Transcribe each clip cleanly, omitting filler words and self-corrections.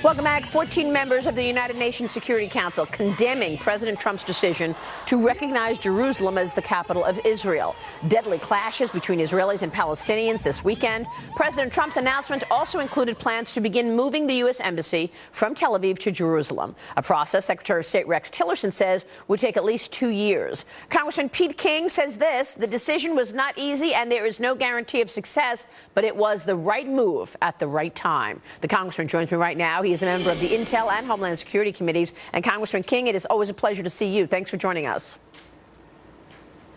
Welcome back. 14 members of the United Nations Security Council condemning President Trump's decision to recognize Jerusalem as the capital of Israel. Deadly clashes between Israelis and Palestinians this weekend. President Trump's announcement also included plans to begin moving the U.S. Embassy from Tel Aviv to Jerusalem, a process Secretary of State Rex Tillerson says would take at least 2 years. Congressman Pete King says this: the decision was not easy and there is no guarantee of success, but it was the right move at the right time. The congressman joins me right now. He is a member of the Intel and Homeland Security Committees. And Congressman King, it is always a pleasure to see you. Thanks for joining us.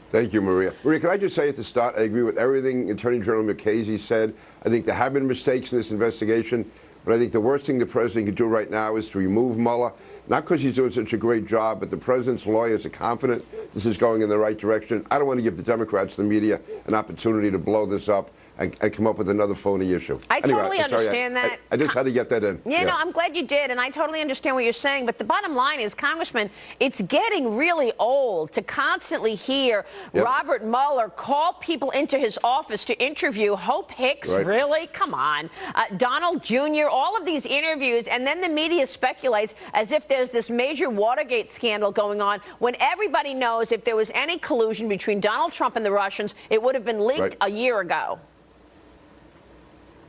Thank you, Maria. Maria, can I just say at the start, I agree with everything Attorney General McCasey said. I think there have been mistakes in this investigation, but I think the worst thing the president can do right now is to remove Mueller, not because he's doing such a great job, but the president's lawyers are confident this is going in the right direction. I don't want to give the Democrats, the media, an opportunity to blow this up and come up with another phony issue. I totally understand that. I just had to get that in. Yeah, no, I'm glad you did, and I totally understand what you're saying. But the bottom line is, Congressman, it's getting really old to constantly hear Robert Mueller call people into his office to interview Hope Hicks. Right. Really? Come on. Donald Jr., all of these interviews, and then the media speculates as if there's this major Watergate scandal going on, when everybody knows if there was any collusion between Donald Trump and the Russians, it would have been leaked a year ago.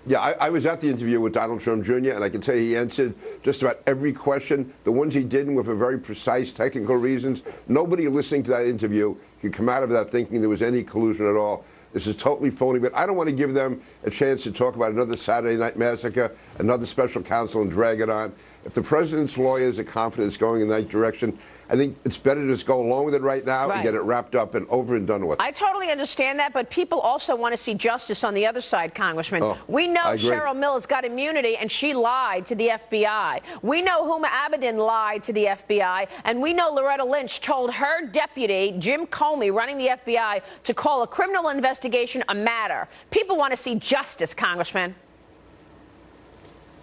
Yeah, I was at the interview with Donald Trump Jr., and I can tell you he answered just about every question. The ones he didn't were for very precise technical reasons. Nobody listening to that interview could come out of that thinking there was any collusion at all. This is totally phony, but I don't want to give them a chance to talk about another Saturday night massacre, another special counsel, and drag it on. If the president's lawyers are confident it's going in that direction, I think it's better to just go along with it right now and get it wrapped up and over and done with. I totally understand that, but people also want to see justice on the other side, Congressman. We know Cheryl Mills got immunity, and she lied to the FBI. We know Huma Abedin lied to the FBI, and we know Loretta Lynch told her deputy, Jim Comey, running the FBI, to call a criminal investigation a matter. People want to see justice, Congressman.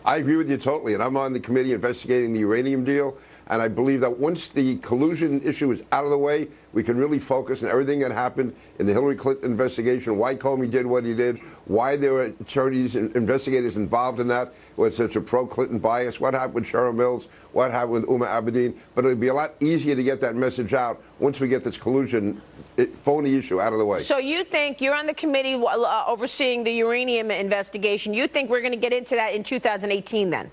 I agree with you totally, and I'm on the committee investigating the uranium deal. And I believe that once the collusion issue is out of the way, we can really focus on everything that happened in the Hillary Clinton investigation, why Comey did what he did, why there were attorneys and investigators involved in that, with such a pro-Clinton bias, what happened with Cheryl Mills, what happened with Huma Abedin. But it'll be a lot easier to get that message out once we get this collusion phony issue out of the way. So you think, you're on the committee overseeing the uranium investigation, you think we're going to get into that in 2018 then?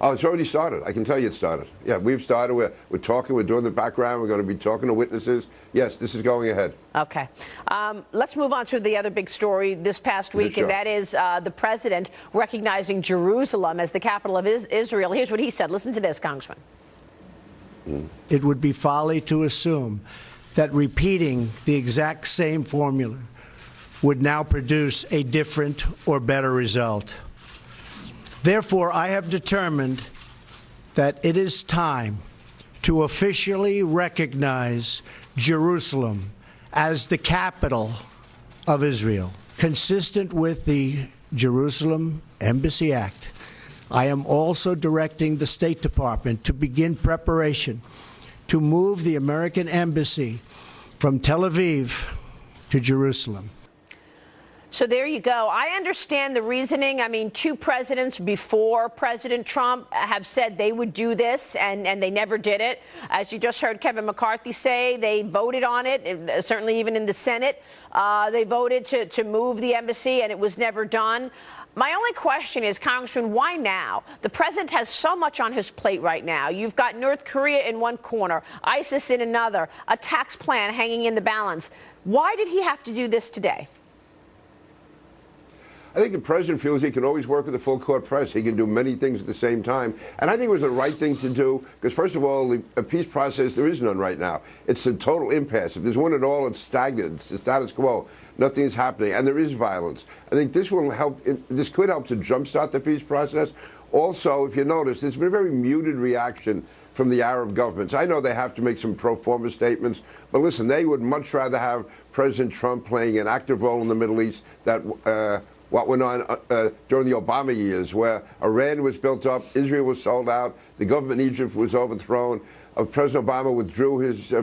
Oh, it's already started. I can tell you it started. Yeah, we've started. We're talking. We're doing the background. We're going to be talking to witnesses. Yes, this is going ahead. Okay. Let's move on to the other big story this past week, and that is the president recognizing Jerusalem as the capital of Israel. Here's what he said. Listen to this, Congressman. It would be folly to assume that repeating the exact same formula would now produce a different or better result. Therefore, I have determined that it is time to officially recognize Jerusalem as the capital of Israel. Consistent with the Jerusalem Embassy Act, I am also directing the State Department to begin preparation to move the American embassy from Tel Aviv to Jerusalem. So there you go. I understand the reasoning. I mean, 2 presidents before President Trump have said they would do this, and they never did it. As you just heard Kevin McCarthy say, they voted on it, certainly even in the Senate. They voted to move the embassy, and it was never done. My only question is, Congressman, why now? The president has so much on his plate right now. You've got North Korea in one corner, ISIS in another, a tax plan hanging in the balance. Why did he have to do this today? I think the president feels he can always work with the full court press. He can do many things at the same time. And I think it was the right thing to do because, first of all, the peace process, there is none right now. It's a total impasse. If there's one at all, it's stagnant. It's the status quo. Nothing is happening. And there is violence. I think this will help. This could help to jumpstart the peace process. Also, if you notice, there's been a very muted reaction from the Arab governments. I know they have to make some pro forma statements, but listen, they would much rather have President Trump playing an active role in the Middle East that what went on during the Obama years, where Iran was built up, Israel was sold out, the government in Egypt was overthrown, President Obama withdrew his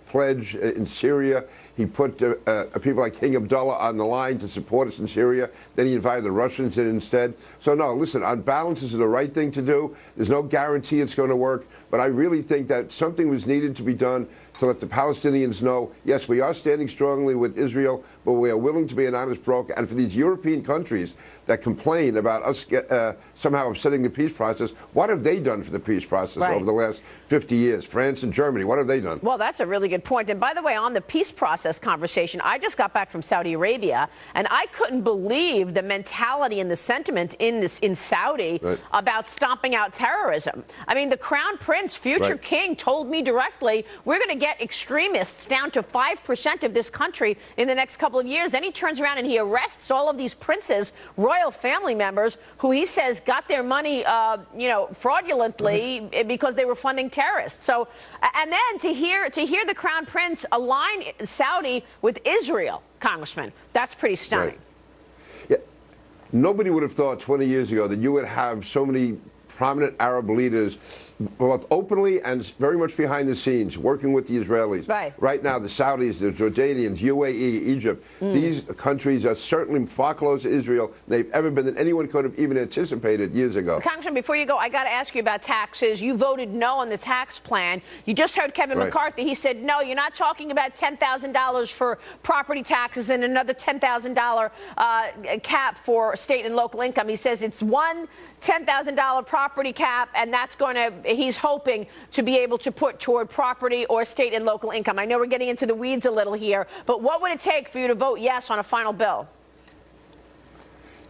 pledge in Syria. He put people like King Abdullah on the line to support us in Syria. Then he invited the Russians in instead. So no, listen, on balance, this is the right thing to do. There's no guarantee it's going to work. But I really think that something was needed to be done to let the Palestinians know, yes, we are standing strongly with Israel, but we are willing to be an honest broker. And for these European countries that complain about us somehow upsetting the peace process, what have they done for the peace process over the last 50 years? France and Germany, what have they done? Well, that's a really good point. And by the way, on the peace process conversation, I just got back from Saudi Arabia, and I couldn't believe the mentality and the sentiment in Saudi about stomping out terrorism. I mean, the Crown Prince, future king, told me directly, we're going to get extremists down to 5% of this country in the next couple of years. Then he turns around and he arrests all of these princes, royal family members, who he says got their money, fraudulently because they were funding terrorists. So, and then to hear the Crown Prince align Saudi with Israel, Congressman, that's pretty stunning. Yeah. Nobody would have thought 20 years ago that you would have so many prominent Arab leaders, both openly and very much behind the scenes, working with the Israelis. Right now, the Saudis, the Jordanians, UAE, Egypt, these countries are certainly far closer to Israel than they've ever been than anyone could have even anticipated years ago. Congressman, before you go, I got to ask you about taxes. You voted no on the tax plan. You just heard Kevin McCarthy. He said, no, you're not talking about $10,000 for property taxes and another $10,000 cap for state and local income. He says it's one $10,000 property cap, and that's going to, he's hoping to be able to put toward property or state and local income. I know we're getting into the weeds a little here, but what would it take for you to vote yes on a final bill?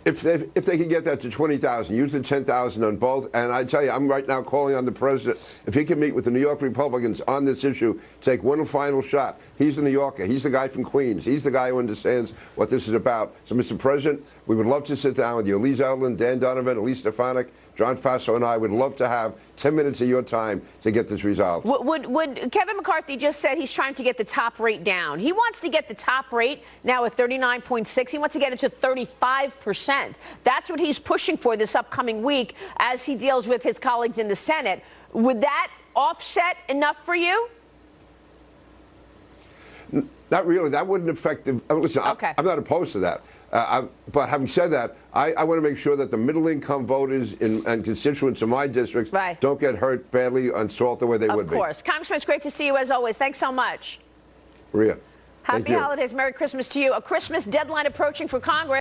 If they can get that to 20,000, use the 10,000 on both. And I tell you, I'm right now calling on the president. If he can meet with the New York Republicans on this issue, take one final shot. He's a New Yorker. He's the guy from Queens. He's the guy who understands what this is about. So, Mr. President, we would love to sit down with you. Lee Zeldin, Dan Donovan, Elise Stefanik, John Faso, and I would love to have 10 minutes of your time to get this resolved. Would Kevin McCarthy just said he's trying to get the top rate down. He wants to get the top rate now at 39.6. He wants to get it to 35%. That's what he's pushing for this upcoming week as he deals with his colleagues in the Senate. Would that offset enough for you? Not really. That wouldn't affect the. Listen, I'm not opposed to that. But having said that, I want to make sure that the middle-income voters and constituents in my districts don't get hurt badly on SALT the way they would be. Of course. Congressman, it's great to see you as always. Thanks so much. Maria. Happy holidays. Merry Christmas to you. A Christmas deadline approaching for Congress.